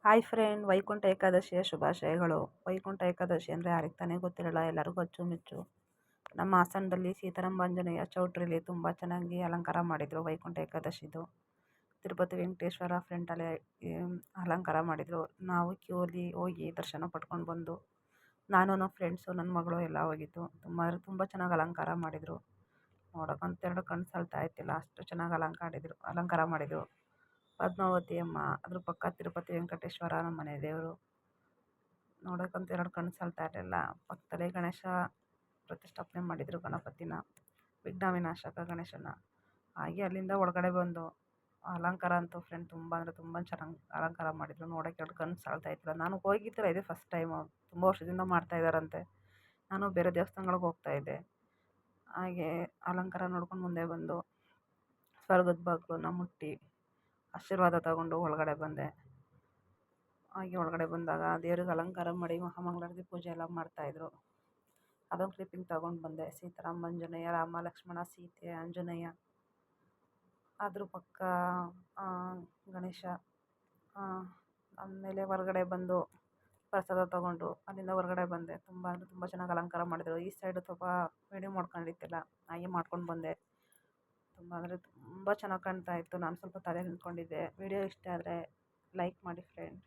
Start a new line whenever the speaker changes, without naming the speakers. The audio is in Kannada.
ಹಾಯ್ ಫ್ರೆಂಡ್, ವೈಕುಂಠ ಏಕಾದಶಿಯ ಶುಭಾಶಯಗಳು. ವೈಕುಂಠ ಏಕಾದಶಿ ಅಂದರೆ ಯಾರಿಗೆ ತಾನೇ ಗೊತ್ತಿರಲ್ಲ, ಎಲ್ಲರಿಗೂ ಅಚ್ಚುಮೆಚ್ಚು. ನಮ್ಮ ಹಾಸನದಲ್ಲಿ ಸೀತಾರಾಮಾಂಜನೇಯ ಚೌಟ್ರಿಲಿ ತುಂಬ ಚೆನ್ನಾಗಿ ಅಲಂಕಾರ ಮಾಡಿದರು ವೈಕುಂಠ ಏಕಾದಶಿದು. ತಿರುಪತಿ ವೆಂಕಟೇಶ್ವರ ಫ್ರಂಟಲ್ಲೇ ಅಲಂಕಾರ ಮಾಡಿದರು. ನಾವು ಕ್ಯೂಲಿ ಹೋಗಿ ದರ್ಶನ ಪಡ್ಕೊಂಡು ಬಂದು, ನಾನು ನಮ್ಮ ಫ್ರೆಂಡ್ಸು ನನ್ನ ಮಗಳು ಎಲ್ಲ ಹೋಗಿದ್ದು. ತುಂಬ ಚೆನ್ನಾಗಿ ಅಲಂಕಾರ ಮಾಡಿದರು. ನೋಡೋಕ್ಕಂತ ಎರಡು ಕಣ್ಣು ಸಾಲ್ತಾ ಇತ್ತಿಲ್ಲ, ಅಷ್ಟು ಚೆನ್ನಾಗಿ ಅಲಂಕಾರ ಮಾಡಿದರು. ಪದ್ಮಾವತಿ ಅಮ್ಮ, ಅದ್ರ ಪಕ್ಕ ತಿರುಪತಿ ವೆಂಕಟೇಶ್ವರ ನಮ್ಮ ಮನೆ ದೇವರು. ನೋಡೋಕ್ಕಂತೂ ಎರಡು ಕಣ್ಣು ಸಾಲ್ತಾ ಇರಲಿಲ್ಲ. ಪಕ್ಕದಲ್ಲೇ ಗಣೇಶ ಪ್ರತಿಷ್ಠಾಪನೆ ಮಾಡಿದರು, ಗಣಪತಿನ, ವಿಘ್ನ ವಿನಾಶಕ ಗಣೇಶನ. ಹಾಗೆ ಅಲ್ಲಿಂದ ಒಳಗಡೆ ಬಂದು ಅಲಂಕಾರ ಅಂತೂ ಫ್ರೆಂಡ್ ತುಂಬ ಅಂದರೆ ತುಂಬ ಚೆನ್ನಾಗಿ ಅಲಂಕಾರ ಮಾಡಿದರು. ನೋಡೋಕ್ಕೆ ಎರಡು ಕಣ್ಣು ಸಾಲ್ತಾ ಇತ್ತಿಲ್ಲ. ನಾನು ಹೋಗಿದ್ದಿಲ್ಲ, ಇದೇ ಫಸ್ಟ್ ಟೈಮು. ತುಂಬ ವರ್ಷದಿಂದ ಮಾಡ್ತಾಯಿದ್ದಾರಂತೆ. ನಾನು ಬೇರೆ ದೇವಸ್ಥಾನಗಳಿಗೆ ಹೋಗ್ತಾಯಿದ್ದೆ. ಹಾಗೆ ಅಲಂಕಾರ ನೋಡ್ಕೊಂಡು ಮುಂದೆ ಬಂದು ಸ್ವರ್ಗದ ಬಾಗಿಲನ್ನ ಮುಟ್ಟಿ ಆಶೀರ್ವಾದ ತಗೊಂಡು ಒಳಗಡೆ ಬಂದೆ. ಹಾಗೆ ಒಳಗಡೆ ಬಂದಾಗ ದೇವ್ರಿಗೆ ಅಲಂಕಾರ ಮಾಡಿ ಮಹಾಮಂಗಳಾರತಿ ಪೂಜೆ ಎಲ್ಲ ಮಾಡ್ತಾಯಿದ್ರು. ಅದೊಂದು ಕ್ಲಿಪ್ಪಿಂಗ್ ತಗೊಂಡು ಬಂದೆ. ಸೀತಾರಾಮಾಂಜನೇಯ, ರಾಮ ಲಕ್ಷ್ಮಣ ಸೀತೆ ಆಂಜನೇಯ, ಅದ್ರ ಪಕ್ಕ ಗಣೇಶ. ಆಮೇಲೆ ಹೊರಗಡೆ ಬಂದು ಪ್ರಸಾದ ತಗೊಂಡು ಅಲ್ಲಿಂದ ಹೊರಗಡೆ ಬಂದೆ. ತುಂಬ ಅಂದರೆ ತುಂಬ ಚೆನ್ನಾಗಿ ಅಲಂಕಾರ ಮಾಡಿದರು. ಈ ಸೈಡು ಸ್ವಲ್ಪ ವಿಡಿಯೋ ಮಾಡ್ಕೊಂಡಿದ್ದಿಲ್ಲ, ಹಾಗೆ ಮಾಡ್ಕೊಂಡು ಬಂದೆ. ತುಂಬ ಅಂದರೆ ತುಂಬ ಚೆನ್ನಾಗಿ ಕಾಣ್ತಾ ಇತ್ತು. ನಾನು ಸ್ವಲ್ಪ ತಲೆ ನಿಂತ್ಕೊಂಡಿದ್ದೆ. ವಿಡಿಯೋ ಇಷ್ಟ ಆದರೆ ಲೈಕ್ ಮಾಡಿ ಫ್ರೆಂಡ್.